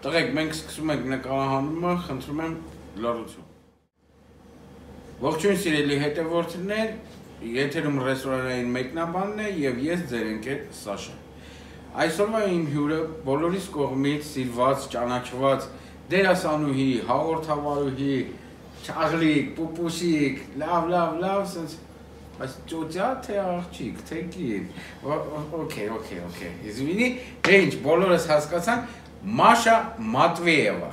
Տղեկ, մենք սկսում ենք նկարահանումը, խնդրում եմ լռություն։ Ողջույն սիրելի հետևորդներ, եթերում ռեստորանային մեկնաբանն է եւ ես ձեր ընկեր Սաշան։ Այսօրվա իմ հյուրը բոլորիս կողմից սիրված, ճանաչված դերասանուհի, հաղորդավարուհի, չաղլիկ, պուպուսիկ, լավ, սենց այս ճոճա թե աղջիկ, թե կին։ Okay, извини, ինչ բոլորս հասկացան Masha Matveyeva.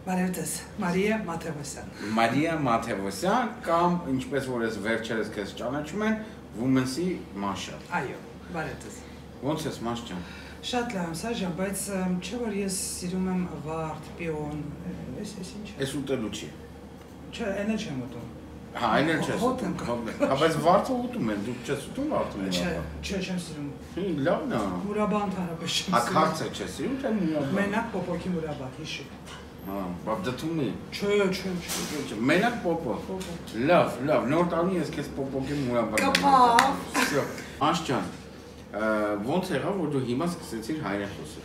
Բարևձեզ, Մարիա Մաթևոսյան։ Մարիա Մաթևոսյան կամ ինչպես որ ես վերջերս քեզ ճանաչում են, Women's-ի Masha։ Այո, բարևձեզ։ Ոնց ես Մաս ջան։ Շատ լավ, Սաշան, բայց չէ՞ որ ես սիրում եմ վարդ, պիոն, էս ինչ։ Էս ուտելու չի։ Չէ, այն էլ չեմ ուտում։ Հա, այն էլ չես ուտում։ Հա, բայց վարդը ուտում են, դու չես ուտում վարդը։ Չէ, չեմ սիրում։ Լավն է։ Մուրաբա ընդհանրապես չեմ սիրում։ Ակարծը չես սիրում, թե մուրաբա։ Մենակ պոպոկի մուրաբա, հիշի։ Հա, բաբ դտում է։ Չէ։ Մենակ պոպո։ Լավ, նոր տարի ես քեզ պոպոկի մուրաբա։ Կապավ։ Всё։ Մաս ջան, ոնց եղավ որ դու հիմա սկսեցիր հայերեն խոսել։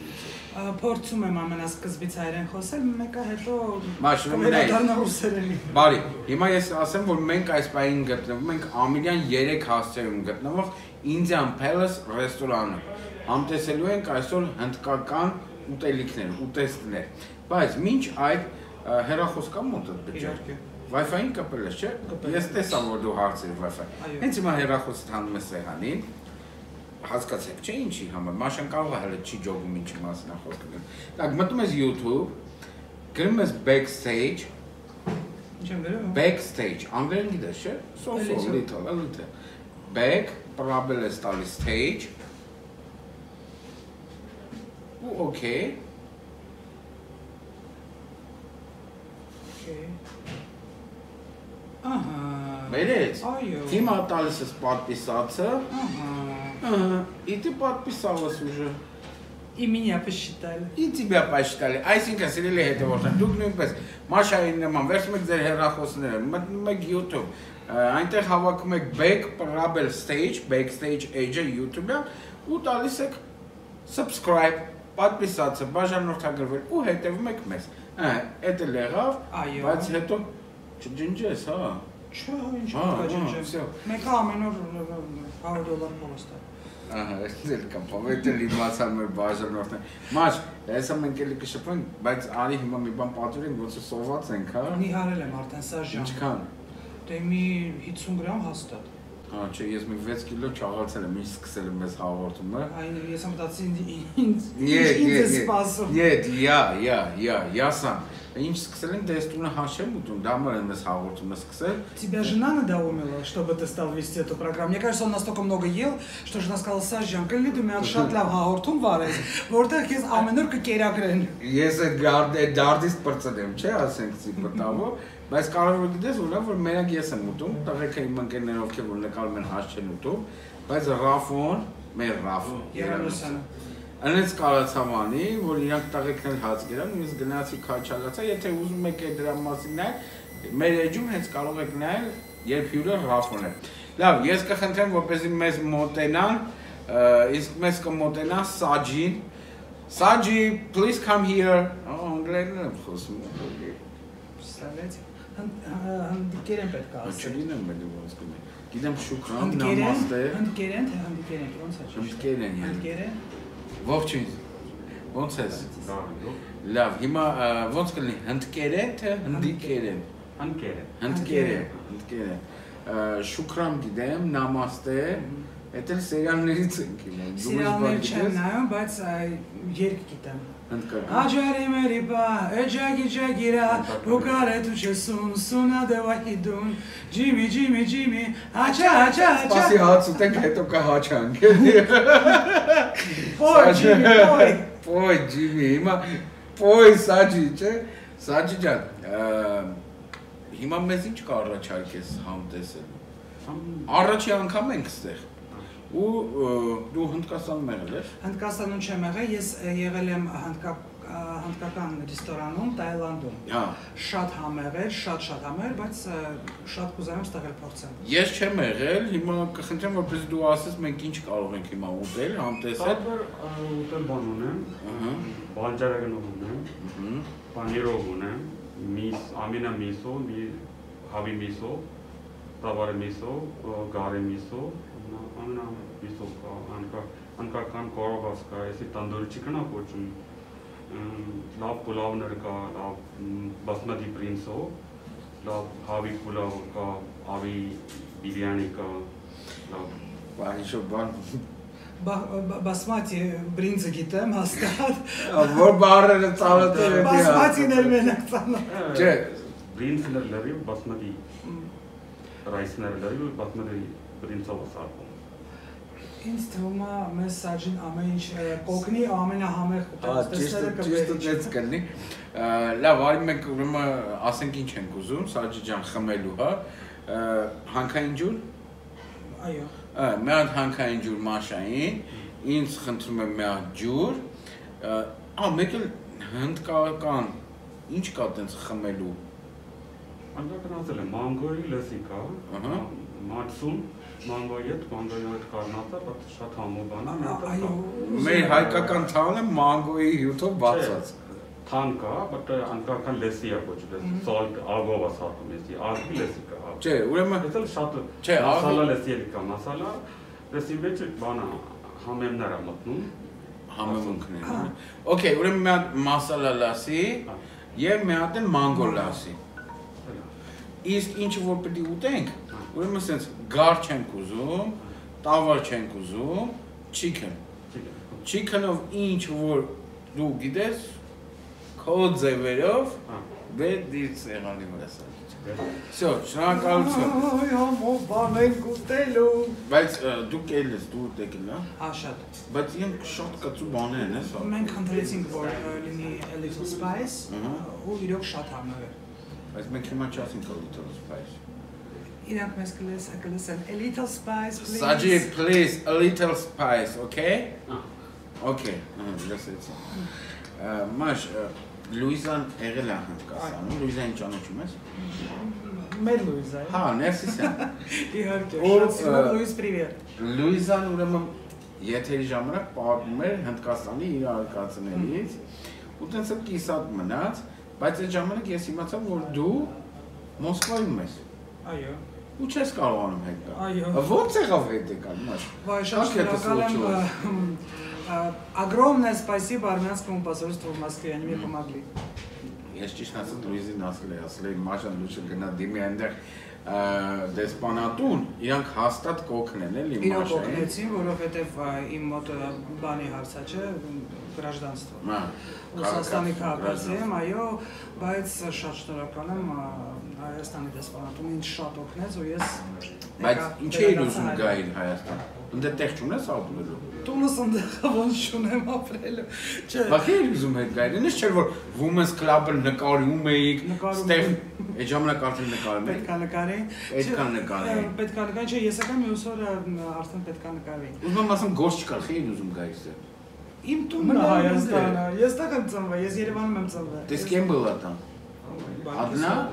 Փորձում եմ ամենասկզբից հայերեն խոսել, մեկը հետո վերադառնա ռուսերենի։ Բարի, հիմա ես ասեմ, որ մենք այս պահին գտնվում ենք Ամիրյան 3 հասցեում գտնվող Indian Palace ռեստորանը։ Համտեսելու ենք այսօր հնդկական ուտելիքներ, ուտեստներ։ Բայց մինչ այդ հեռախոս կա մոտդ բջջի։ Wi-Fi-ին կապել ես, չէ՞։ Ես տեսա որ դու հարցեր Wi-Fi։ Հենց հիմա հեռախոսը հանում ես սեղանին։ Հասկացեք, չէ՞ ինչի համար։ Մաշան կարող է հələ չի ջոգում ինչի մասին է խոսքը։ Так, մտնում ես YouTube, գրում ես backstage։ Ինչ եմ գրում։ Backstage, անգլերեն գիտես, չէ՞։ So little։ Back, probably is tali stage։ Okay։ Ահա։ Վերեց։ Այո։ Հիմա տալիս ես պատպիսացը։ Ага, и ты подписалась уже. И меня посчитали. И тебя посчитали. Այսինքն սիրելի հետևորդներ, դուք նույնպես Մաշայի նման վերցնում եք ձեր հեռախոսները, մտնում եք YouTube, այնտեղ հավաքում եք backstage age-ը YouTube-ը ու տալիս եք subscribe, подписаться, բաժանորդագրվել ու հետևում եք մեզ։ Էդ էլ եղավ, բայց հետո չջնջես, հա։ Չէ, ինչ կաջնջեմ։ Մեկը ամեն օր $100 փոխստա։ Ահա, էսել կա, բավական իմացան մեր բաժանորդներ։ Մաշ, հեսա մենք էլի կշփվենք, բայց արի հիմա մի բան պատվիրենք, ոնց է սոված ենք, հա։ Նիհարել եմ արդեն Սաշան։ Ինչքան։ Դե մի 50 գրամ հաստատ։ Հա, չէ, ես մի 6 կիլո չաղացել եմ, ինչ սկսել եմ մեզ հաղորդումը։ Այն ես մտածի ինձ սպասում։ Нет, я сам։ Ինչ սկսել եմ, դե ես տունը հաշ եմ ուտում, դա համար եմ ես հաղորդումը սկսել։ Тебя жена надоумила, чтобы ты стал вести эту программу? Мне кажется, он настолько много ел, что жена сказала, Сашан, կլինի դու մի հատ շատ լավ հաղորդում վարես, որտեղ ես ամեն օր կկերակրեն։ Ես այդ դարդից պրծել եմ, չէ, ասենք ցի մտավո, բայց կարող է գիտես, որ մենակ ես եմ ուտում, տղեկը իմ ընկերներով ովքեր որ նկարում են հաշ չեն ուտում, բայց Ռաֆոն, մեր Ռաֆոն, Երանոսյանը Անենց կարացավ անի, որ իրանք տղեկն էլ հաց գերան, ես գնացի քաչալացա, եթե ուզում եք այդ դրա մասին նայել, մեր էջում հենց կարող եք նայել, երբ հյուրը Ռաֆոն է։ Լավ, ես կխնդրեմ, որպեսզի մեզ մոտենան, իսկ մեզ կմոտենա Սաջին։ Սաջի, please come here։ Անգլերեն եմ խոսում։ Սավեց։ Հնդիկեր են պետք է ասել։ Չգիտեմ բելի ոնց կմե։ Գիտեմ շուքրան, նամաստե։ Հնդիկեր են, թե հնդիկեր են, ոնց է։ Հնդիկեր են։ Հնդիկեր են։ Ողջույն։ Ոնց ես։ Լավ, հիմա ոնց կլինի հնդկերեն թե հնդիկերեն։ Հնդկերեն։ Շուքրամ գիտեմ, նամաստե, էդ էլ սերիալներից ենք հիմա։ Սերիալներ չեմ նայում, բայց երգ գիտեմ։ Հնդկական։ Աջարի մերիպա, էջագի ջագիրա, բուկարե դու չեսուն, սունա դեվահիդուն, ջիմի, աչա։ Սպասի հաց ուտենք, հետո կա հաչանք։ Պոյ, ջիմի, Պոյ, ջիմի, հիմա պոյ, սաջի, չէ, սաջի ջան, հիմա մեզ ինչ կա առաջարկես համտեսելու։ Առաջի անգամ ենք ստեղ։ Ու դու Հնդկաստանում եղել ես։ Հնդկաստանում չեմ եղել, ես եղել եմ հնդկական ռեստորանում Թայլանդում։ Շատ համեղ էր, շատ համեղ, բայց շատ կուզեմ ստեղ էլ փորձեմ։ Ես չեմ եղել, հիմա կխնդրեմ որպես դու ասես մենք ինչ կարող ենք հիմա ուտել, համտեսել։ Ուտել բան ունեմ, բանջարեղենով ունեմ, պանիրով ունեմ, ամինա միսո, հավի միսո, տավարի միսո, գարի միսո, ամենա միսո կա, հնդկական կորողաց կա, եսի տանդուրի չիկնա կոչում, լավ պուլավներ կա, լավ բասմատի պրինսո, լավ հավի պուլավ կա, հավի բիրյանի կա, լավ։ Բարիշով բան։ Բասմատի բրինձը գիտեմ, հաստատ։ Որ բարերը ծանոթ են։ Բասմատին էլ մենակ ծանոթ։ Չէ, բրինձներ լրիվ բասմատի ռայսներ լրիվ բասմատի բրինձով սարքում։ Ինձ թվում է մեզ Սաջին ամեն ինչ կօգնի, ամենահամեղ ուտեստները ճիշտ կլինի։ Լավ, արի մենք ուրեմն ասենք ինչ ենք ուզում, Սաջի ջան խմելու, հա։ Հանքային ջուր։ Այո։ Մի հատ հանքային ջուր Մաշային, ինձ խնդրում եմ մի հատ ջուր։ Մեկ էլ հնդկական ինչ կա տենց խմելու։ Հնդկական ասել եմ, մանգոյի լսի կա, մածուն, մանգոյի հետ կարնատա, բայց շատ համով բան է։ Մեր հայկական թանը մանգոյի հյութով բացած։ Թան կա, բայց հնդկական լեսի է կոչվում, սալտ ագով է սարքում էսի, ագի լեսի կա։ Չէ, ուրեմն Էսել շատ մասալա լեսի էլի կա, մասալա լեսի մեջ բանը համեմներ է մտնում։ Համեմունքներ։ Okay, ուրեմն մի հատ մասալա լասի եւ մի հատ էլ մանգո լասի։ Իսկ ինչը որ պետք է ուտենք, ուրեմն ասենց գար չենք ուզում, տավար չենք ուզում, chicken։ Chicken-ով ինչ որ դու գիտես, քո ձևերով դից եղանի վրա սա։ Всё, շնորհակալություն։ Այ ամով բան ենք ուտելու։ Բայց դուք ել ես, դու եկել, հա։ Հա, շատ։ Բայց իրենք շատ կծու բաներ են, հա։ Մենք խնդրեցինք, որ լինի a little spice, ու իրոք շատ համեղ է։ Բայց մենք հիմա չասենք a little spice։ Իրանք մեզ կլսեն a little spice, please։ Saji, please, a little spice, okay? Okay, լսեցի։ Մաշ, Լուիզան եղել է Հնդկաստանում, Լուիզային ճանաչում ես։ Մեր Լուիզա։ Հա, ներսիսյան։ Իհարկե, շատ սիրում Լուիզ, привет։ Լուիզան ուրեմն եթերի ժամանակ պատմում էր Հնդկաստանի իր արկածներից, ու տենց էլ կիսատ մնաց, բայց այդ ժամանակ ես իմացա, որ դու Մոսկվայում ես։ Այո։ Ու չես կարողանում հետ գալ։ Այո։ Ո՞նց եղավ հետ եկալ, Մաշ։ Վայ, շատ շնորհակալ եմ։ Огромное спасибо армянскому посольству в Москве, они мне помогли. Ես ճիշտ ասած Լուիզին ասել եմ, Մաշան լուչը գնա դիմի այնտեղ դեսպանատուն, իրանք հաստատ կօգնեն էլի Մաշային։ Իրանք օգնեցին, որովհետև իմ մոտ բանի հարցա չէ, гражданство։ Ռուսաստանի քաղաքացի եմ, այո, բայց շատ շնորհակալ եմ Հայաստանի դեսպանատուն ինձ շատ օգնեց ու ես Բայց ինչ էիր ուզում գայր Հայաստան։ Ընդ տեղ չունես ապրելու։ Տունս ընդեղ ոնց չունեմ ապրելու։ Չէ։ Բախի էիր ուզում հետ գայր, ինձ չէր որ Women's Club-ը նկարում էիք, ստեղ այդ ժամանակ արդեն նկարում էիք։ Պետք է նկարեին։ Պետք է նկարեին։ Պետք է նկարեին, չէ, ես եկա մյուս օրը արդեն պետք է նկարեին։ Ուզում եմ ասեմ գործ չկար, խի էիր ուզում գայր ստեղ։ Իմ տունն է Հայաստանը, ես տեղ եմ ծնվել, ես Երևանում եմ ծնվել։ Ты с кем была там? Одна?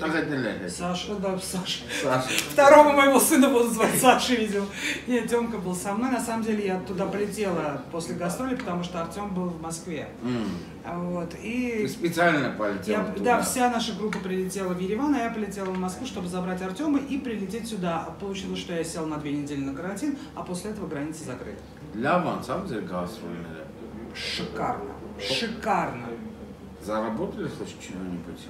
Так это лето. Саша, да, Саша. Саша. Второго моего сына буду звать Саша, видел. Нет, Тёмка был со мной. На самом деле я туда полетела после гастролей, потому что Артём был в Москве. Вот, и... Ты специально полетела туда? Да, вся наша группа прилетела в Ереван, а я полетела в Москву, чтобы забрать Артёма и прилететь сюда. Получилось, что я сел на 2 недели на карантин, а после этого границы закрыты. Лаван, сам за гастролей? Шикарно. Шикарно. Заработали хоть что-нибудь?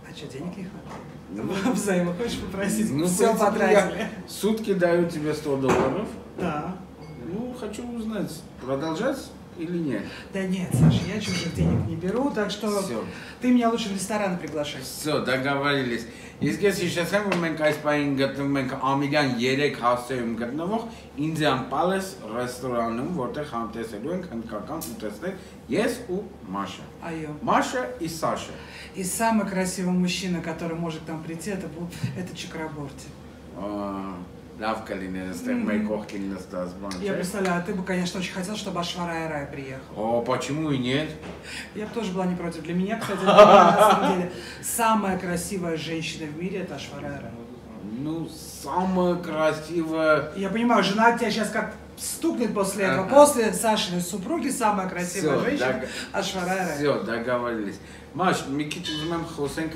А что, денег не хватает? Взаймы хочешь попросить? Ну, все потратили. Сутки дают тебе $100. Да. Ну, хочу узнать, продолжать или нет? Да нет, Саша, я чужих денег не беру, так что Всё. ты меня лучше в ресторан приглашай. Все, договорились. Իսկ ես հիշեցեմ, որ մենք այս պահին գտնվում ենք ամիրյան 3 հասցեում գտնվող Indian Palace ռեստորանում, որտեղ համտեսելու ենք հնդկական ուտեստներ ես ու Маша. Այո. Маша и Саша. И самый красивый мужчина, который может к нам прийти, это Чакраборти. Լավ կլիներ այստեղ մեր կողքին նստած բան, չէ՞։ Я представляю, ты бы, конечно, очень хотел, чтобы Ашвара Рай приехал. О, почему и нет? Я бы тоже была не против. Для меня, кстати, на самом деле, самая красивая женщина в мире – это Ашвара Рай. Ну, самая красивая... Я понимаю, жена тебя сейчас как стукнет после этого. После Сашиной супруги самая красивая женщина – Ашвара Рай. Все, договорились. Маш, մի քիչ ուզում եմ խոսենք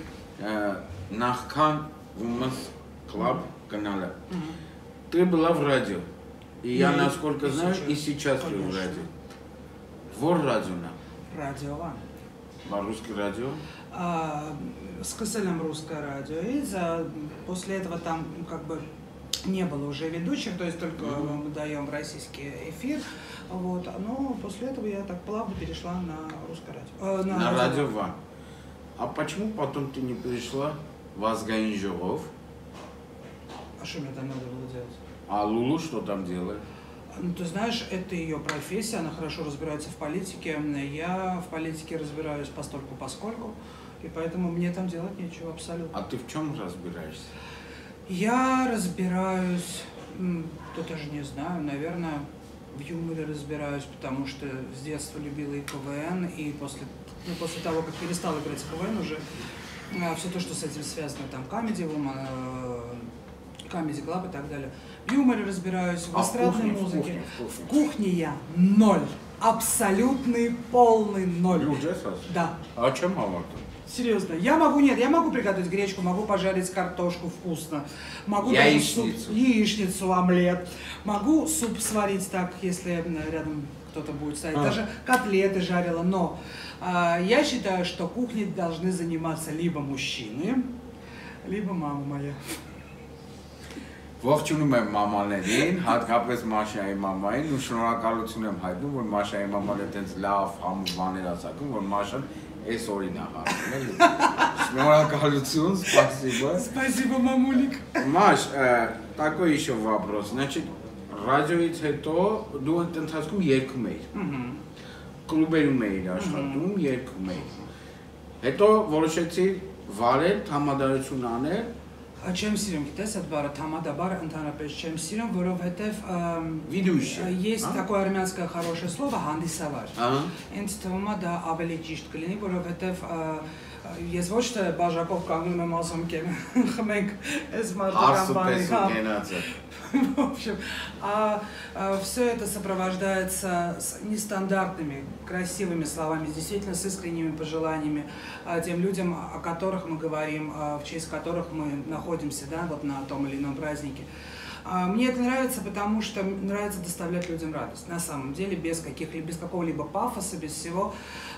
նախքան Women's Club канале. Ты была в радио. И я, насколько знаю, и сейчас ты в радио. Вор радио на? Радио Ван. Русское радио? С Кыселем русское радио. И после этого там как бы не было уже ведущих, то есть только мы даем российский эфир. Вот. Но после этого я так плавно перешла на русское радио. На радио Ван. А почему потом ты не перешла в Азгаин Жогов? А что мне там надо было делать? А Лулу что там делает? Ну, ты знаешь, это ее профессия, она хорошо разбирается в политике. Я в политике разбираюсь постольку-поскольку, и поэтому мне там делать нечего абсолютно. А ты в чем разбираешься? Я разбираюсь, даже не знаю, наверное, в юморе разбираюсь, потому что с детства любила и КВН, и после того, как перестала играть в КВН уже, все то, что с этим связано, там, Comedy Woman, Comedy Club и так далее. В юморе разбираюсь, в эстрадной музыке. В кухне я ноль. Абсолютный, полный ноль. Да. А чем мама? Серьезно. Я могу приготовить гречку, могу пожарить картошку вкусно. Могу яичницу, омлет. Могу суп сварить так, если рядом кто-то будет стоять. Даже котлеты жарила. Но я считаю, что кухней должны заниматься либо мужчины, либо мама моя. Ողջունում եմ մամաներին, հատկապես Մաշայի մամային ու շնորհակալություն եմ հայտնում, որ Մաշայի մաման է տենց լավ համով բաներ ասակում, որ Մաշան այս օրին է հարցնել։ Շնորհակալություն, спасибо. Спасибо, мамулик. Маш, такой еще вопрос. Значит, радиոից հետո դու ընթացքում երգում էիր։ Կլուբերում էիր աշխատում, երգում էիր։ Հետո որոշեցի վարել, համադարություն անել։ Чем сирим գիտես այդ բառը համադաբար ընդհանրապես чем сирим, որովհետև есть такое армянское хорошее слово հանդիսավար։ Ինձ թվում է դա ավելի ճիշտ կլինի, որովհետև ես ոչ թե բաժակով կանգնում եմ ասում կեմ խմենք այս մարդկան բանի։ В общем, все это сопровождается нестандартными, красивыми словами, действительно с искренними пожеланиями тем людям, о которых мы говорим, в честь которых мы находимся, да, вот на том или ином празднике. Мне это нравится, потому что нравится доставлять людям радость. На самом деле, без какого-либо пафоса, без всего.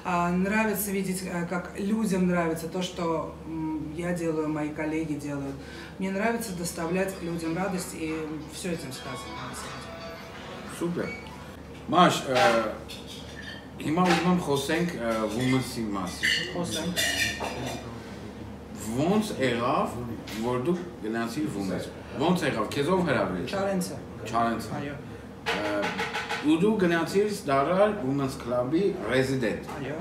Нравится видеть, как людям нравится то, что я делаю, мои коллеги делают. Мне нравится доставлять людям радость, и все этим сказано. Супер. Маш, հիմա ուզում եմ խոսենք Women's-ի մասին։ Խոսենք։ Ոնց եղավ, որ դու գնացիր Women's։ Ոնց եղավ, քեզ ով հրավիրեց։ Չարենցը։ Չարենցը։ Այո։ Ու դու գնացիր դառալ Women's Club-ի ռեզիդենտ։ Այո։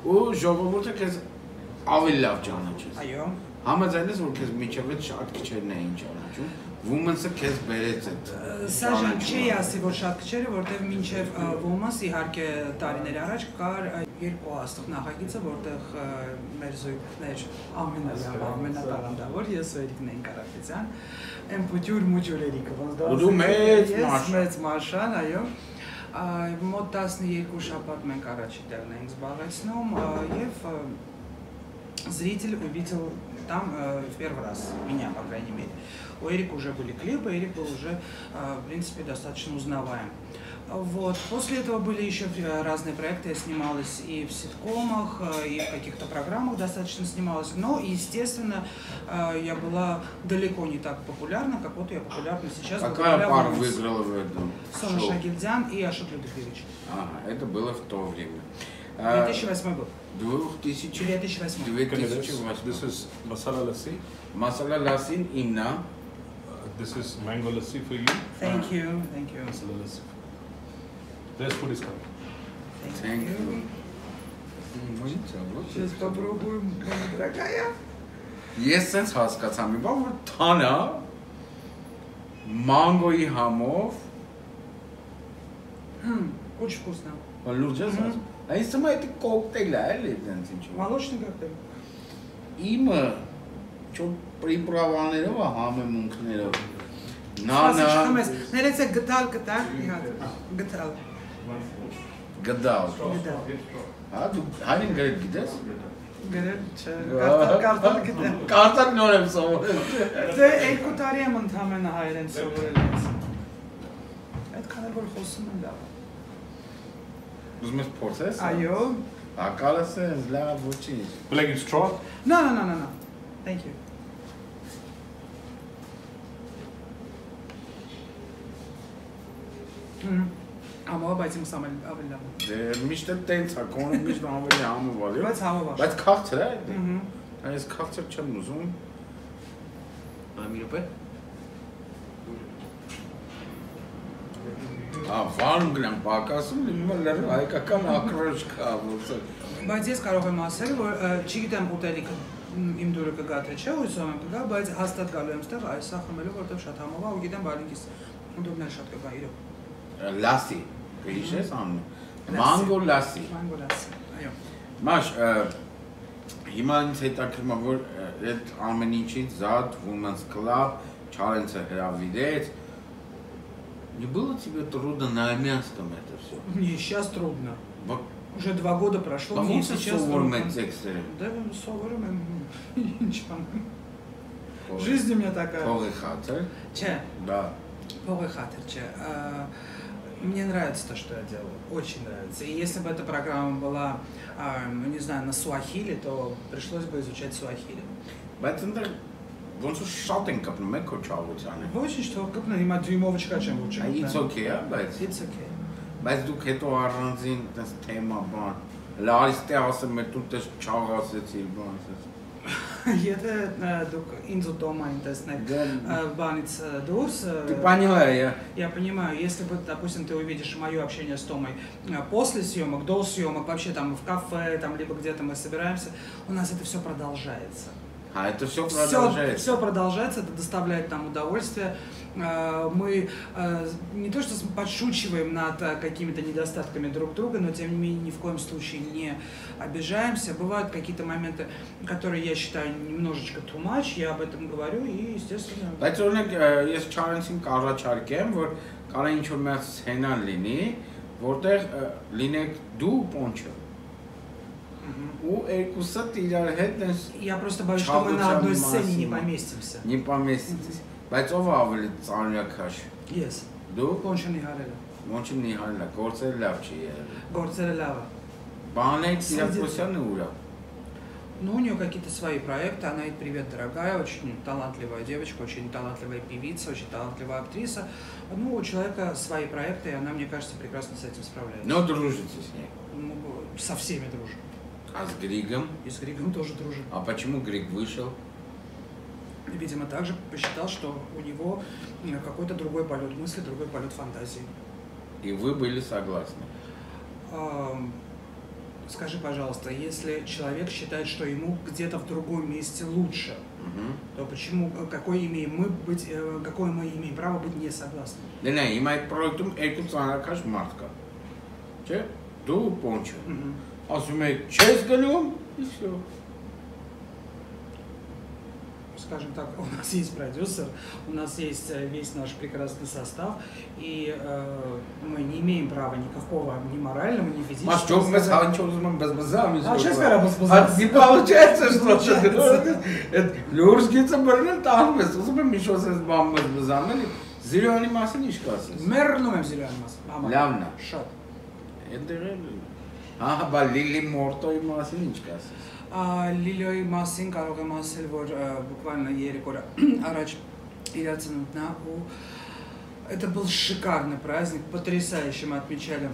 Ու ժողովուրդը քեզ ավելի լավ ճանաչեց։ Այո։ Համաձայն ես, որ քեզ միջև այդ շատ քիչերն էին ճանաչում։ Women's-ը քեզ բերեց այդ։ Սա չի ասի, որ շատ քիչերը, որտեղ մինչև Women's իհարկե տարիներ առաջ կար երկու աստղ նախագիծը, որտեղ մեր զույգներ ամենատարանդավոր ես ու Էրիկն էին Կարապետյան, Էմպուտյուր մուջուր Էրիկը, ոնց դա։ Ու դու մեծ Մաշան, այո։ Մոտ 12 շաբաթ մենք առաջի տեղն ենք զբաղեցնում եւ зритель увидел там в первый раз меня, по крайней мере. У Эрика уже были клипы, Эрик был уже, в принципе, достаточно узнаваем. Вот. После этого были еще разные проекты, я снималась и в ситкомах, и в каких-то программах достаточно снималась, но, естественно, я была далеко не так популярна, как вот я популярна сейчас. Какая пара выиграла в этом Сона Шагильдян и Ашот Людвигович. Ага, это было в то время. 2008 год. 2008. 2008. This is masala lassi. Masala lassi imna. This is mango lassi for you. Thank you. Thank you. Masala lassi. There's food is coming. Thank you. Сейчас попробуем, дорогая. Ես sense հասկացա մի բան, որ թանա մանգոյի համով Очень вкусно. լուրջ ես ասում։ Այս թվում է դա կոկտեյլ է, էլի դենց ինչ։ Молочный коктейль. Իմը ճո պրիպրավաներով, համեմունքներով։ Նանա։ Ներեցեք գտալ, գտալ։ Գդալ։ Հա դու հայերեն գրել գիտես։ Գրել չէ, կարտալ գիտեմ։ Կարտալ նոր եմ սովորել։ Դե 2 տարի եմ ընդամենը հայերեն սովորել ես։ Այդքան էլ որ խոսում եմ լավ։ Ուզում ես փորձես։ Այո։ Ակալս է լավ ոչինչ։ Like in straw? No. Thank you. Ամա բայց իմ սամել ավելի լավ։ Դե միշտ էլ տենց է, կոնը միշտ ավելի համովալ է։ Բայց համովար։ Բայց քաղցր է։ Այս քաղցր չեմ ուզում։ Մի րոպե։ Վարում գնամ պակասում, իմը լրիվ հայկական ակրոշկա, ոնց է։ Բայց ես կարող եմ ասել, որ չգիտեմ ուտելիքը իմ դուրը կգա թե չէ, հույսով եմ կգա, բայց հաստատ գալու եմ ստեղ այս սա խմելու, որտեղ շատ համով է ու գիտեմ բալինքիս դուրն էլ շատ կգա իրոք։ Լասի, կհիշես անունը։ Մանգո լասի։ Մանգո լասի, այո։ Մաշ, հիմա ինձ հետաքրքրում է, որ այդ ամեն ինչից զատ, Women's Club, Challenge-ը հրավիրեց։ Не было тебе трудно на местном это все? Мне сейчас трудно. Уже 2 года прошло, мне сейчас трудно. Да, совором, ничего. Жизнь у меня такая. Полый хатер? Че? Да. Полый хатер, че. Мне нравится то, что я делаю. Очень нравится. И если бы эта программа была, не знаю, на суахили, то пришлось бы изучать суахили. Ոնց որ շատ են կպնում եք քո ճաղությանը։ Ոչ ինչ թող կպնեն, հիմա դյումովոչկա չեմ ոչ չեմ։ It's okay, բայց It's okay։ Բայց դուք հետո առանձին այդպես թեմա բան։ Լարիս տե ասեմ, դու դες չաղացեցիր բան ասես։ Եթե դուք ինձ ու Տոմային տեսնեք բանից դուրս, Ты поняла, я понимаю, если бы, допустим, ты увидишь мое общение с Томой после съемок, до съемок, вообще там в кафе, там либо где-то мы собираемся, у нас это все продолжается. А это все продолжается. Все продолжается, это доставляет нам удовольствие. Мы не то что подшучиваем над какими-то недостатками друг друга, но тем не менее ни в коем случае не обижаемся. Бывают какие-то моменты, которые я считаю немножечко too much, я об этом говорю и, естественно... Բայց օրինակ ես Challenge-ին կառաջարկեմ, որ կարա ինչ-որ մի սցենա լինի, որտեղ լինեք դու Պոնչը ու երկուսդ իրար հետ Я просто боюсь, что мы на одной сцене не поместимся. Не поместитесь. Բայց ով ավելի ծանրակաշ։ Ես։ Դու Պոնչը Նիհարելը։ Պոնչը Նիհարելը, գործերը լավ չի եղել։ Գործերը լավը։ Բանեք Սիրակոսյանը ուրա։ Ну, у нее какие-то свои проекты, она говорит: привет, дорогая, очень талантливая девочка, очень талантливая певица, очень талантливая актриса. Ну, у человека свои проекты, и она, мне кажется, прекрасно с этим справляется. Но дружите с ней? Ну, со всеми дружим. А с Григом? И с Григом тоже дружим. А почему Григ вышел? Видимо, также посчитал, что у него какой-то другой полет мысли, другой полет фантазии. И вы были согласны? Скажи, пожалуйста, если человек считает, что ему где-то в другом месте лучше, то почему, какое мы имеем право быть не согласны? Не, հիմա այդ պրոյեկտում երկու ծանրակաշ մարդ կա։ Չէ՞, դու Պոնչը։ Ասում եք, չես գնում, и всё. Скажем так, у нас есть продюсер, у нас есть весь наш прекрасный состав, и мы не имеем права никакого ни морального, ни физического. Маш, что мы с базбазами? А что скоро базбазами? Не получается, что Люрскица Бернет Ахмес, узбем еще с базбазами, Զիրոյանի մասին ինչ կասես։ Մեռնում եմ Զիրոյանի մասին։ Լավն է։ Շատ։ Այդտեղ էլ։ Ահա, բա Լիլի Մորտոյի մասին ինչ կասես։ Լիլիոյի մասին կարող եմ ասել, որ բуквально 3 օր առաջ իր ծնունդն է ու это был шикарный праздник, потрясающий, мы отмечали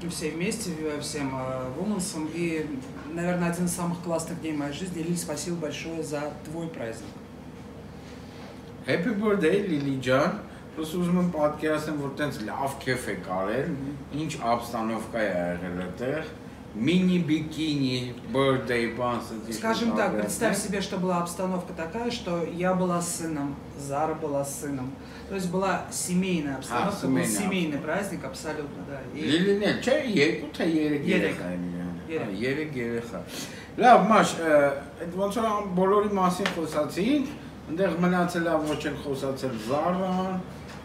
все вместе, всем вуменсам, и, наверное, один из самых классных дней моей жизни. Лили, спасибо большое за твой праздник. Happy birthday, Lili ջան։ Ես ուզում եմ պատկերացնեմ, որ տենց լավ քեֆ է կարել, ինչ обстановка է եղել այդտեղ, мини-бикини, birthday, Скажем так, представь себе, что была обстановка такая, что я была сыном, Зара была сыном. То есть была семейная обстановка, был семейный праздник, абсолютно, да. Лили, нет, չէ, երկու թե երեք երեխա։ Լավ, մաշ, այդ ոնց որ բոլորի մասին խոսացինք, այնտեղ մնացել է ոչ էլ խոսացել Զարան,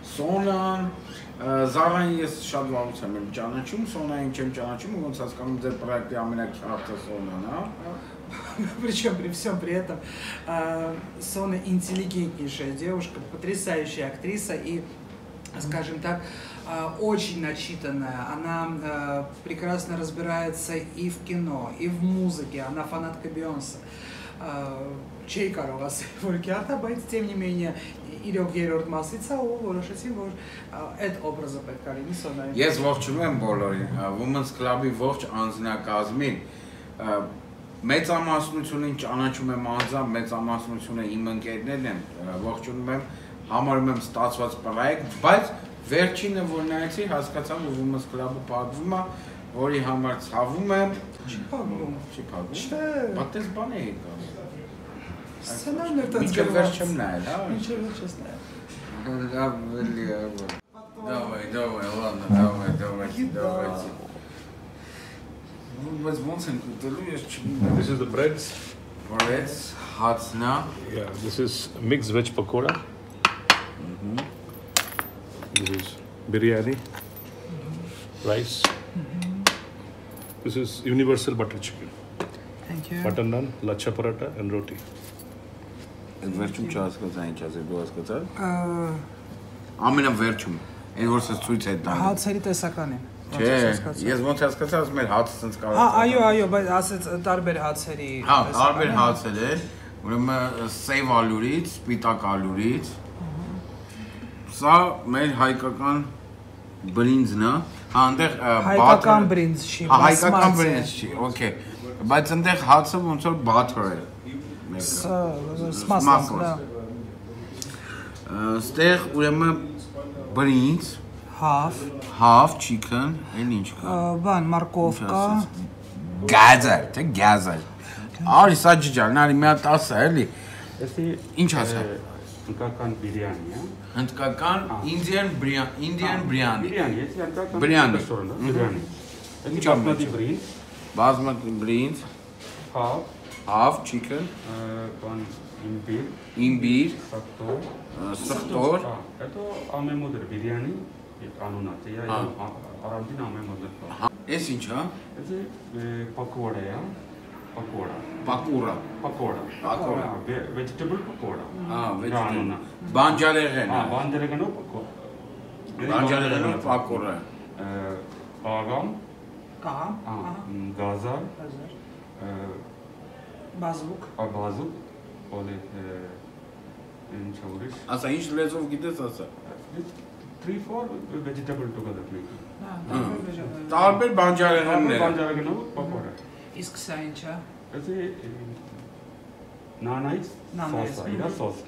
Սոնան, Զարան ես շատ վաղուց եմ ճանաչում, Սոնային չեմ ճանաչում, ոնց հասկանում ձեր պրոյեկտի ամենակարծը Սոնան, հա։ Причем при всем при этом Сона интеллигентнейшая девушка, потрясающая актриса и, скажем так, очень начитанная. Она прекрасно разбирается и в кино, и в музыке. Она фанатка Бейонсе. Չի կարող ասել, որ կյարդա, բայց тем не менее իրոք երրորդ մասից է ու որոշեցին, որ այդ օբրազը պետք է լինի Սոնային։ Ես ողջունում եմ բոլորին, Women's Club-ի ողջ անձնակազմին։ Մեծամասնությունին ճանաչում եմ անձամբ, մեծամասնությունը իմ ընկերներն են, ողջունում եմ, համարում եմ ստացված պրոյեկտ, բայց վերջինը որ նայեցի, հասկացա, որ Women's Club-ը փակվում է, որի համար ցավում եմ։ Չի փակվում։ Չի փակվում։ Չէ։ Բայց դες բան է եկա։ Սցենարն էր տենց Մինչև վերջ չեմ նայել, հա։ Մինչև վերջ չես նայել։ Լավ, էլի է։ Давай, ладно, давай. Բայց ոնց են ուտելու, ես չեմ։ This is the breads. Breads, հացնա։ Yeah, this is mixed veg pakora. This is biryani, rice. This is universal butter chicken. Thank you. Butter naan, lacha paratha and roti. Այդ վերջում չհասկացա ինչ ասել, դու հասկացա՞ր։ Ամենավերջում, այն որ ես ցույց եմ տալիս։ Հացերի տեսականին։ Չէ, ես ոնց հասկացա, ասում եմ հացը ցած կարող։ Այո, բայց ասեց տարբեր հացերի։ Հա, տարբեր հացեր է։ Ուրեմն սև ալուրից, սպիտակ ալուրից։ Սա մեր հայկական բրինձն է։ Հա, այնտեղ հայկական բրինձ չի, հայկական բրինձ չի, օքեյ։ Բայց այնտեղ հացը ոնց որ butter է։ Սմասլը։ Ստեղ ուրեմն բրինձ, half chicken, էլ ինչ կա։ Բան, մорковка։ Գազար, թե գազար։ Արի սա ջիջան, նարի մի հատ ասա, էլի։ Ինչ ասա։ Հնդկական բիրյանի, հա։ Հնդկական Indian biryani։ Բիրյանի, ես հնդկական Բիրյանի։ Բիրյանի։ Ինչ բազմատի բրինձ։ Բազմատի բրինձ, half chicken, բան իմբիր, սխտոր։ Это ամեմոդր բիրյանի, անունը է, արաբին ամեմոդր։ Էս ինչ հա։ Էս պակորա է, Pakura։ Vegetable pakora։ Vegetable։ Բանջարեղեն։ Բանջարեղենով pakora։ Բանջարեղենով pakora։ Աղամ։ Գազար։ Բազուկ։ Օլե ինչ ուրիշ։ Ասա ինչ լեզվով գիտես ասա։ 3-4 vegetable together making։ Տարբեր բանջարեղեններ։ Բանջարեղենով pakora։ Իսկ սա ինչ է։ Էսի նանայից սոսա, իրա սոս է։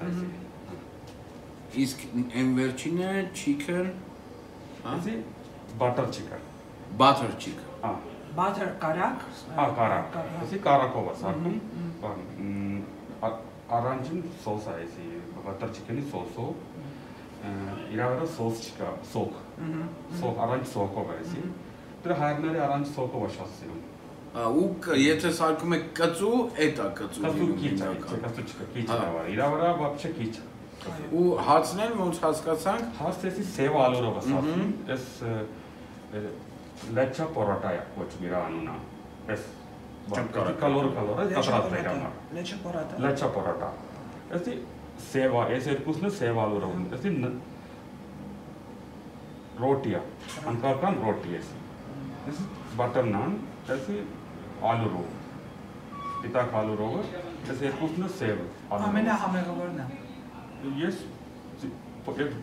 Իսկ այն վերջինը chicken, էսի butter chicken։ Butter chicken։ Butter կարակ։ Կարակ։ Էսի կարակով է սարքում։ Արանջին սոս է էսի butter chicken-ի սոսով։ Իրա վրա սոս չկա, սոկ։ Սոկ արանջ սոկով է էսի։ Դրա հայրները արանջ սոկով է շատ սիրում։ Ու եթե սարքում եք կծու, էտա կծու։ Կծու քիչ է, կծու չկա, քիչ է վար։ Իրա վրա вообще քիչ է։ Ու հացնել ոնց հասկացանք։ Հացը սև ալուրով է սարքում։ Էս լեչա պորոտա է կոչվում իր անունը։ Էս կալորը, կտրած է իր համար։ Լեչա պորոտա։ Էսի սև է, էս երկուսն է սև ալուրով։ Էսի Rotia. Անկարքան roti է։ This is butter naan, this is aloo roll. Պիտակ aloo roll-ը, this երկուսն է սև։ Ամենահամեղավորն է։ Ես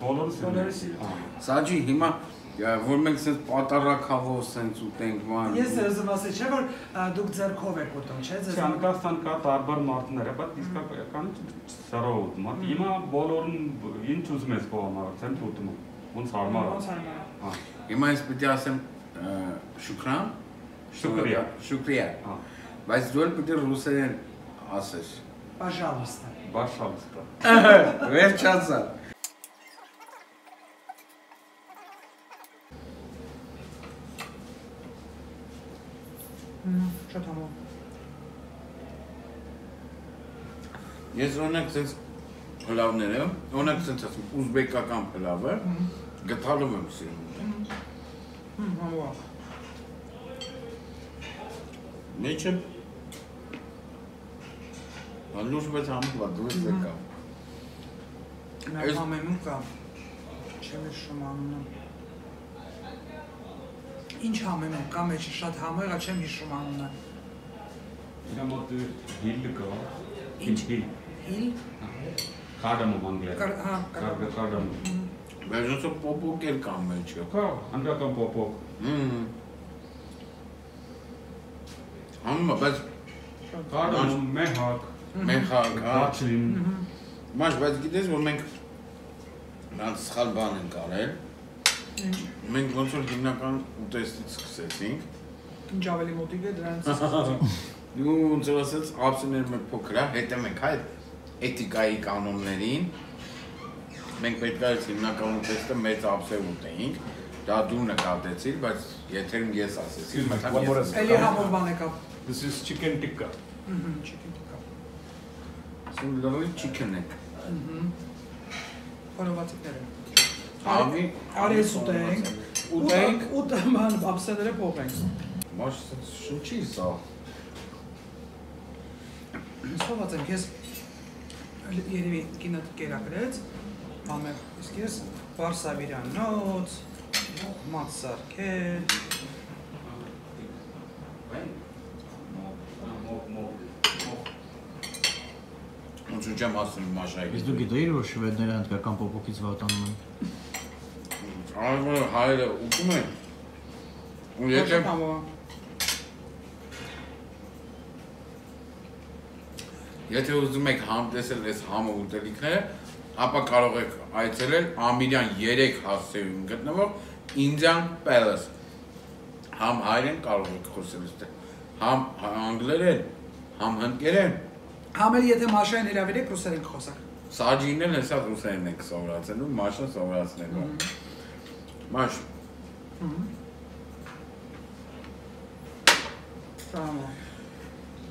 բոլորը սև։ Սաջի հիմա որ մենք sense պատարակավով sense ուտենք ման։ Ես ուզում ասել, չէ՞ որ դուք ձեռքով եք ուտում, չէ՞։ Ցանկացան կա տարբեր մարդներ, բայց իսկական սարոտ մարդ։ Հիմա բոլորն ինչ ուզում ես կողմարցեն ուտում։ Ոնց հարմար։ Հիմա ես պիտի ասեմ շուքրան։ Շուկրիա։ Բայց դու էլ պիտի ռուսերեն ասես։ Пожалуйста։ Пожалуйста։ Վերջացա։ Շատ համով։ Ես օրինակ sense փլավները, օրինակ sense ասում ուզբեկական փլավը գտալով եմ սիրում։ Համով։ Մեջը Անլուշ բայց համով դուրս եկա։ Այս ամենում կա։ Չեմ հիշում անունը։ Ինչ համենում կա մեջը շատ համեղ է, չեմ հիշում անունը։ Իրա մոտ հիլ կա։ Ինչ հիլ։ Հիլ։ Կարդամոմ անգլիա։ Հա, Կարդամոմ։ Բայց ոնց պոպոկ էլ կա մեջը։ Կա, անգլիական պոպոկ։ Համը բայց Կարդամոմ մեհակ։ Մեխակ, հա։ Դաչլին։ Մաշ, բայց գիտես որ մենք նրանց սխալ բան ենք արել։ Մենք ոնց որ հիմնական ուտեստից սկսեցինք։ Ինչ ավելի մոտիկ է դրանց։ Դու ոնց որ ասած ափսեները մեկ փոքր է, հետո մենք այդ էթիկայի կանոններին մենք պետք է հիմնական ուտեստը մեծ ափսե ուտեինք։ Դա դու նկատեցիր, բայց եթերում ես ասեցի, Էլի համով բան է կա։ This is chicken tikka. Chicken tikka։ Սուլլովի chicken egg։ Խորովածիկները։ Արես ուտենք։ Ուտման ափսեները փոխենք։ Մաշ շնչի սա։ Սովորած եմ, ես երևի կինոտ կերակրեց, ամեղ, իսկ ես բարսավիրանոց, մատ սարքել, Ոնց ու չեմ ասում մաշայի։ Իսկ դու գիտեիր, որ շվեդները հնդկական պոպոկից վատանում են։ Արևը հայերը ուտում են։ Ու եթե Եթե ուզում եք համ տեսել այս համը ուտելիքը, ապա կարող եք այցելել Ամիրյան 3 հասցեում գտնվող Indian Palace։ Համ հայերեն կարող եք խոսել այստեղ, համ անգլերեն, համ հնդկերեն։ Համ էլ եթե մաշային հրավիրեք, ռուսերեն կխոսակ։ Սաջինն էլ հեսա ռուսերեն եք սովորացնելու, մաշը սովորացնելու։ Մաշ։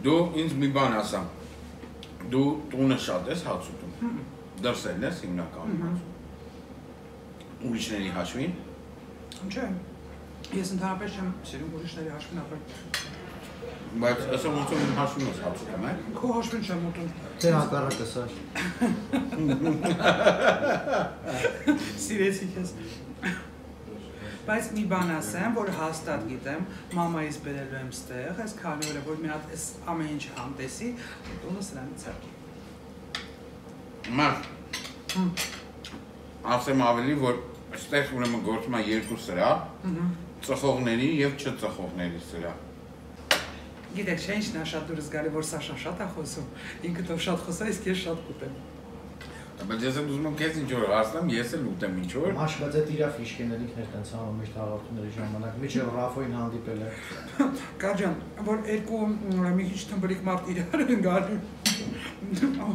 Դու ինձ մի բան ասամ։ Դու տունը շատ ես հաց ուտում։ Դրսելն ես հիմնականում հաց։ Ուրիշների հաշվին։ Չէ։ Ես ընդհանրապես չեմ սիրում ուրիշների հաշվին ապրել։ Բայց ասա ոնց որ հաշվում ես հաց ուտում, է։ Քո հաշվին չեմ ուտում։ Թե հակառակը սա։ Սիրեցի քեզ։ Բայց մի բան ասեմ, որ հաստատ գիտեմ, մամայից բերելու եմ ստեղ, այս քանի օր է, որ մի հատ այս ամեն ինչ համտեսի, տունը սրանից է։ Մա։ Ասեմ ավելի, որ այստեղ ուրեմն գործում է երկու սրա, ծխողների եւ չծխողների սրա։ Գիտեք, չէ՞ ինչն է շատ դուրս գալի, որ Սաշան շատ է խոսում, ինքը թող շատ խոսա, իսկ ես շատ կուտեմ։ Բայց ես էլ ուզում եմ քեզ ինչ որ հասնեմ, ես էլ ուտեմ ինչ որ։ Մաշ, բայց այդ իրա ֆիշկեներիքներ տենց անում միշտ հաղորդումների ժամանակ, միջև Ռաֆոին հանդիպել է։ Կաջան, որ երկու մի քիչ թմբրիկ մարդ իրար են գալու։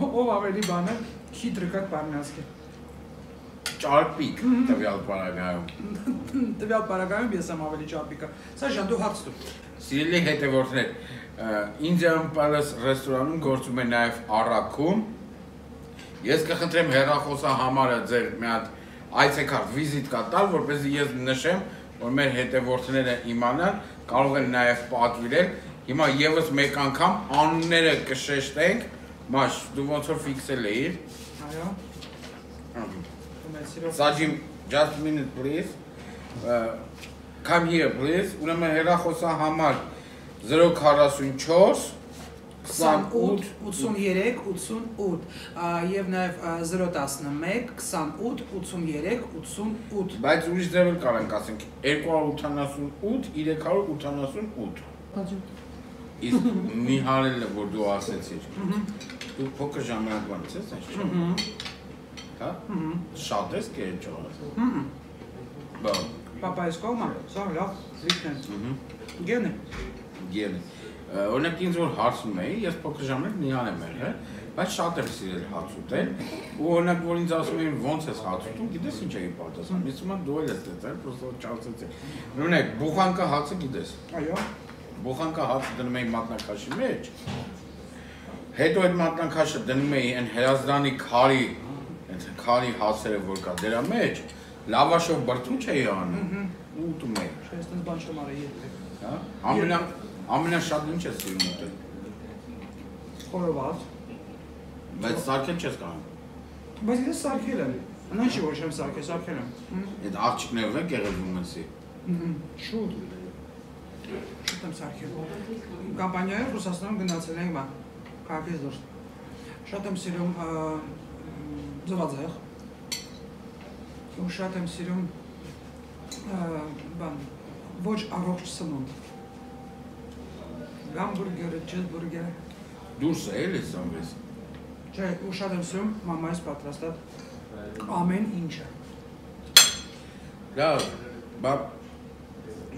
Ով ավելի բան է, քիտրկակ բառնասկի։ Ճարպիկ տվյալ պարագայում։ Տվյալ պարագայում ես եմ ավելի ճարպիկը։ Սաշան, դու հարց տու։ Սիրելի հետևորդներ, Indian Palace ռեստորանում գործում է նաև առաքում։ Ես կխնդրեմ հեռախոսահամարը ձեր մի հատ այցեքարտ վիզիտ կա տալ, որպեսզի ես նշեմ, որ մեր հետևորդները իմանան, կարող են նաև պատվիրել։ Հիմա եւս մեկ անգամ անունները կշեշտենք, մաշ, դու ոնց որ ֆիքսել էիր։ Այո։ Sajim, just a minute please. come here please, ուրեմն հեռախոսահամար 044 28 83 88 եւ նաեւ 011 28 83 88 Բայց ուրիշ ձև էլ կարանք ասենք 288 388 Իսկ մի հարել է որ դու ասեցիր Դու փոքր ժամանակվանից ես այս չէ՞։ Հա? Շատ ես կերճողած։ Բա։ Պապայս կողմա, սա լավ, լիքն է։ Գենը։ Գենը։ Օրինակ ինձ որ հարցնում էի, ես փոքր ժամանակ Նիհան եմ եղել, բայց շատ եմ սիրել հաց ուտել, ու օրինակ որ ինձ ասում էին ոնց ես հաց ուտում, գիտես ինչ էի պատասխանում, ես ուսում եմ դու էլ ես տեսել, պրոստո չասեցի։ Օրինակ բուխանկա հացը գիտես։ Այո։ Բուխանկա հացը դնում էի մատնաքաշի մեջ։ Հետո այդ մատնաքաշը դնում էի այն հրազդանի քարի հացերը որ կա դրա մեջ, լավաշով բրդուճ էի անում ու ուտում էի։ Չէ, այստեղ բան չեմ արել երբեք։ Հա? Ամենաշատ ինչ ես սիրում ուտել։ Խորոված։ Բայց սարքել չես կարող։ Բայց ես սարքել եմ։ Անանչի որ չեմ սարքել եմ։ Այդ աղջիկներով եք եղել ումենսի։ Շուտ։ Շուտ եմ սարքել։ Կամպանիայով Ռուսաստանում գնացել ենք բան։ Քաղաքից դուրս։ Շատ եմ սիրում ձվածեղ։ Ու շատ եմ սիրում բան ոչ առողջ սնունդ։ Գամբուրգերը, չիզբուրգերը։ Դուրս է էլի սամվես։ Չէ, ու շատ եմ սիրում մամայից պատրաստած ամեն ինչը։ Լավ, բա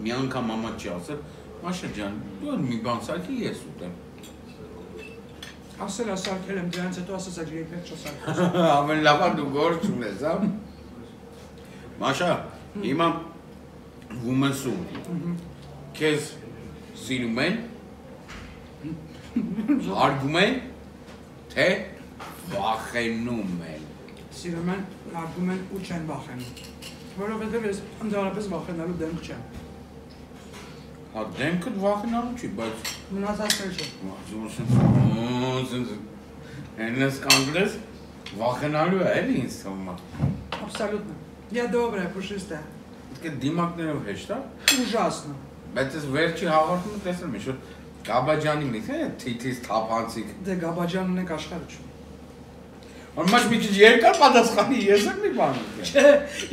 մի անգամ մամա չի ասել, Մաշա ջան, դու մի բան սարքի ես ուտեմ։ Ասել սարքել եմ, դրանից հետո ասացեք երբեք չսարքել։ Ամեն լավա դու գործ ունես, հա։ Մաշա, հիմա women's-ում քեզ սիրում են, հարգում են, թե վախենում են։ Սիրում են, հարգում են ու չեն վախենում։ Որովհետև ես ընդհանրապես վախենալու դեմք չեմ։ Հա դեմքդ վախենալու չի, բայց մնացածներ չէ։ Հենես կանգնես վախենալու է էլի ինձ թվում է։ Абсолютно. Я добрая, пушистая. Այդ դիմակներով հեշտ է։ Ужасно. Բայց ես վերջի հաղորդումը տեսնում եմ, որ Գաբաջանի մի թիթիզ թափանցիկ։ Դե Գաբաջանն է աշխարհը չու։ Ամաչ մի քիչ երկար պատասխանի, ես եմ մի բան ուտեմ։ Չէ,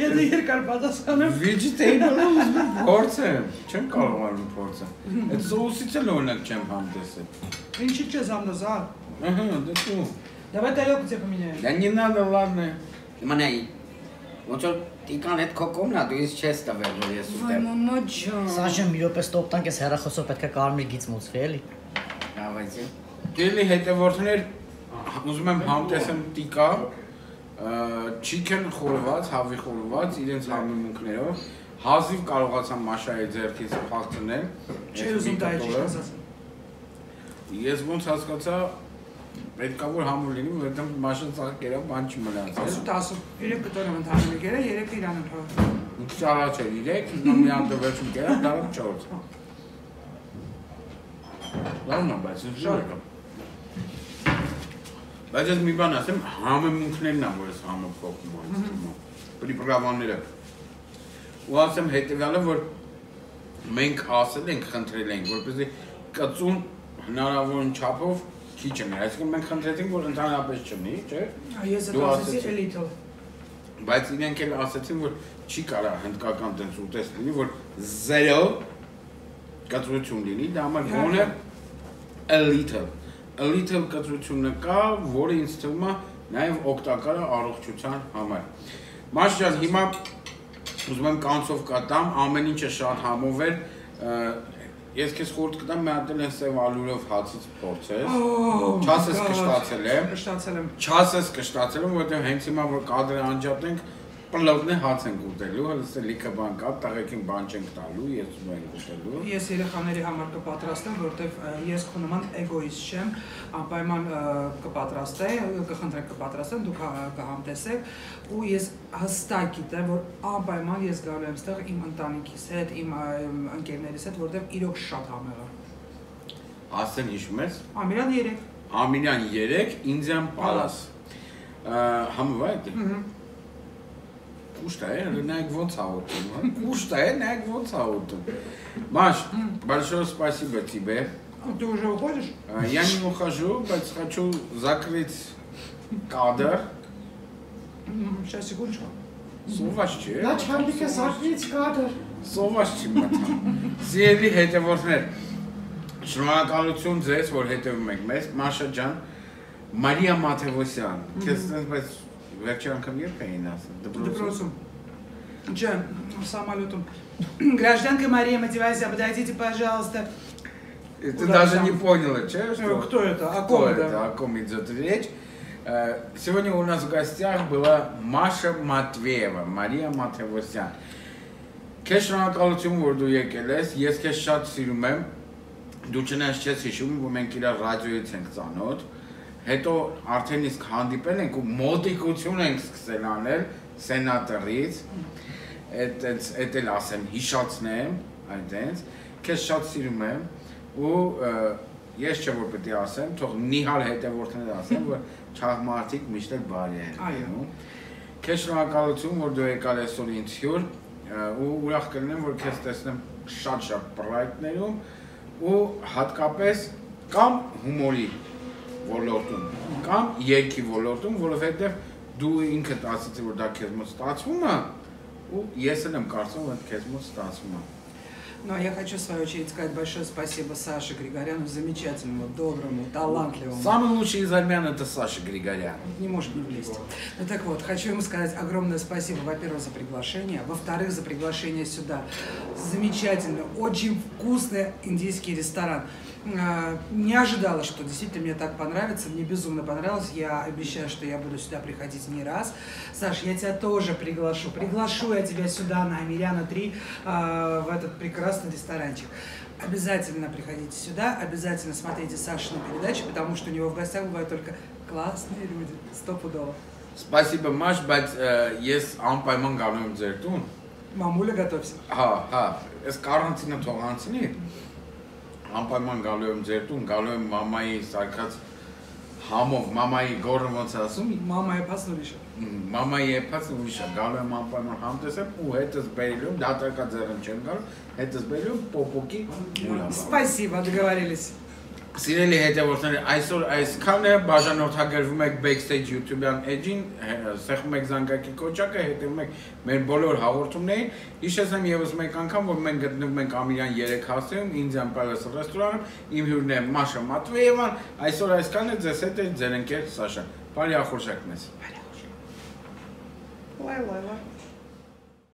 եթե երկար պատասխանեմ, Vegetable-ը ուզում եմ փորձեմ, չեմ կարողանում փորձեմ։ Այդ սոուսից էլ օրինակ չեմ համտեսել։ ինչի՞ չես համոզար։ Ահա, դե դու։ Давай тарелку тебе поменяем. Да не надо, ладно։ Իմանայի, ոնց որ տիկան հետ քո կողմն է, դու ինձ չես տվել, որ ես ուտեմ։ Մամա ջան։ Սաշեն մի րոպե ստոպ տանք, ես հեռախոսով պետք է կարմիր գիծ մուծվի, էլի։ Հավայցի։ Դելի հետևորդներ ուզում եմ համտեսեմ տիկա, chicken խորված, հավի խորված, իրենց համեմունքներով, հազիվ կարողացամ Մաշայի ձեռքից փախցնել։ Չէ ուզում դա ճիշտ ասած։ Ես ոնց հասկացա, պետք է որ համուր լինի, որովհետև Մաշան ծաղկերով բան չմնաց։ 10 3 կտոր եմ ընդհանրել գերը, 3-ը իրան եմ թողել։ Ինչ առաջ էր 3, մի հատ վերջում կերա, դա 4։ Լավն է, բայց ինձ շատ է։ Բայց ես մի բան ասեմ, համեմունքներն են, որ ես համը փոխում եմ, պրիպրավանները։ Ու ասեմ հետևյալը, որ մենք ասել ենք, խնդրել ենք, որպեսզի կծուն հնարավորին չափով քիչ են, այսինքն մենք խնդրեցինք, որ ընդհանրապես չնի, չէ՞։ Ես դա ասեցի a little։ Բայց իրենք էլ ասեցին, որ չի կարա հնդկական տենց ուտես լինի, որ 0 կծրություն լինի, դա համար գոնե a little կծրությունը կա, որը ինձ թվում է նաև օգտակար է առողջության համար։ Մաշ ջան, հիմա ուզում եմ կանցով կատամ, ամեն ինչը շատ համով էր, ես քեզ խորհուրդ կտամ մի հատ էլ սև ալուրով հացից փորձես։ Չասես կշտացել եմ։ Չասես կշտացել եմ, որովհետև հենց հիմա որ կադրը անջատենք, պլոտնե հաց ենք ուտելու, հələ լիքը բան կա, տղեկին բան չենք տալու, ես ուզում եմ ուտելու։ Ես երեխաների համար կպատրաստեմ, որովհետև ես քո նման էգոիստ չեմ, անպայման կպատրաստեմ, կխնդրեմ կպատրաստեմ, դուք կհամտեսեք, ու ես հստակ գիտեմ, որ անպայման ես գալու եմ այստեղ իմ ընտանիքիս հետ, իմ ընկերներիս հետ, որովհետև իրոք շատ համեղ է։ Ասեն հիշում ես։ Ամիրան 3։ Ամիրան 3, Indian Palace։ Համով է դա։ կուշտ է, նայեք ոնց ա ուտում, կուշտ է, նայեք ոնց ա ուտում։ Маш, большое спасибо тебе. Ты уже уходишь? Я не ухожу, բայց хочу закрыть кадр. Сейчас, секундочку. Սովված չի, է։ Դա չհանդիքը սակրից կադր։ Սովված չի մտա։ Սիրելի հետևորդներ, շնորհակալություն ձեզ, որ հետևում եք մեզ, Մաշա ջան, Մարիա Մաթևոսյան, քեզ բայց վերջի անգամ երբ էին ասել։ Դպրոցում։ Չէ, самолетом. Гражданка Мария Матевосян, подойдите, пожалуйста. Ты даже не поняла, че? Кто это? О ком это? О ком идет речь? Сегодня у нас в гостях была Маша Матвеева, Մարիա Մաթևոսյան։ Քեզ շնորհակալություն, որ դու եկել ես, ես քեզ շատ սիրում եմ։ Դու չնայած չես հիշում, որ մենք իրար ռադիոից ենք ծանոթ, հետո արդեն իսկ հանդիպել ենք ու մոտիկություն ենք սկսել անել սենատորից, էդ էլ ասեմ, հիշացնեմ, այդենց, քեզ շատ սիրում եմ ու ես չէ որ պետք է ասեմ, թող նիհար հետևորդները ասեմ, որ չաղմարտիկ միշտ էլ բարի են։ Այո։ Քեզ շնորհակալություն, որ դու եկալ այսօր ինձ հյուր ու ուրախ կլինեմ, որ քեզ տեսնեմ շատ պրոյեկտներում ու հատկապես կամ հումորի ոլորտում, կամ երգի ոլորտում, որովհետև դու ինքդ ասացի, որ դա քեզ մոտ ստացվում է ու ես էլ եմ կարծում, որ քեզ мод ստացվում է։ Ну, а я хочу, в свою очередь, сказать большое спасибо Саше Григоряну, замечательному, доброму, талантливому. Самый лучший из армян – это Саша Григорян. Не может не влезть. Ну так вот, хочу ему сказать огромное спасибо, во-первых, за приглашение, во-вторых, за приглашение сюда. Замечательно, очень вкусный индийский ресторан. Не ожидала, что действительно мне так понравится, мне безумно понравилось. Я обещаю, что я буду сюда приходить не раз. Саш, я тебя тоже приглашу. Приглашу я тебя сюда на Амиряна 3 в этот прекрасный ресторанчик. Обязательно приходите сюда, обязательно смотрите Сашину передачу, потому что у него в гостях бывают только классные люди, стопудово. Спасибо, Маш, բայց ես անպայման գալու եմ ձեր տուն։ Мамуля, готовься. Ես կարանտինը թողանցնի։ Անպայման գալու եմ ձեր տուն, գալու եմ մամայի սարքած համով, մամայի գորը ոնց ասում։ Мама եպացն ուրիշ է։ Մամայի եպացն ուրիշ է, գալու եմ անպայման համտեսեմ ու հետս բերելու եմ, դատարկա ձեռն չեմ գալու, հետս բերելու եմ պոպոկի մուրապա։ Спасибо, договорились. Սիրելի հետևորդներ, այսօր այսքան է, բաժանորդագրվում եք Backstage YouTube-յան էջին, սեղմում եք զանգակի կոճակը, հետևում եք մեր բոլոր հաղորդումներին։ Հիշեցնեմ ևս մեկ անգամ, որ մենք գտնվում ենք Ամիրյան 3 հասցեում, Indian Palace ռեստորանում, իմ հյուրն է Մաշա Մատվեևան, այսօր այսքան է, ձեզ հետ է ձեր ընկեր Սաշան։ Բարի ախորժակ մեզ։ Լայ, լայ, լայ։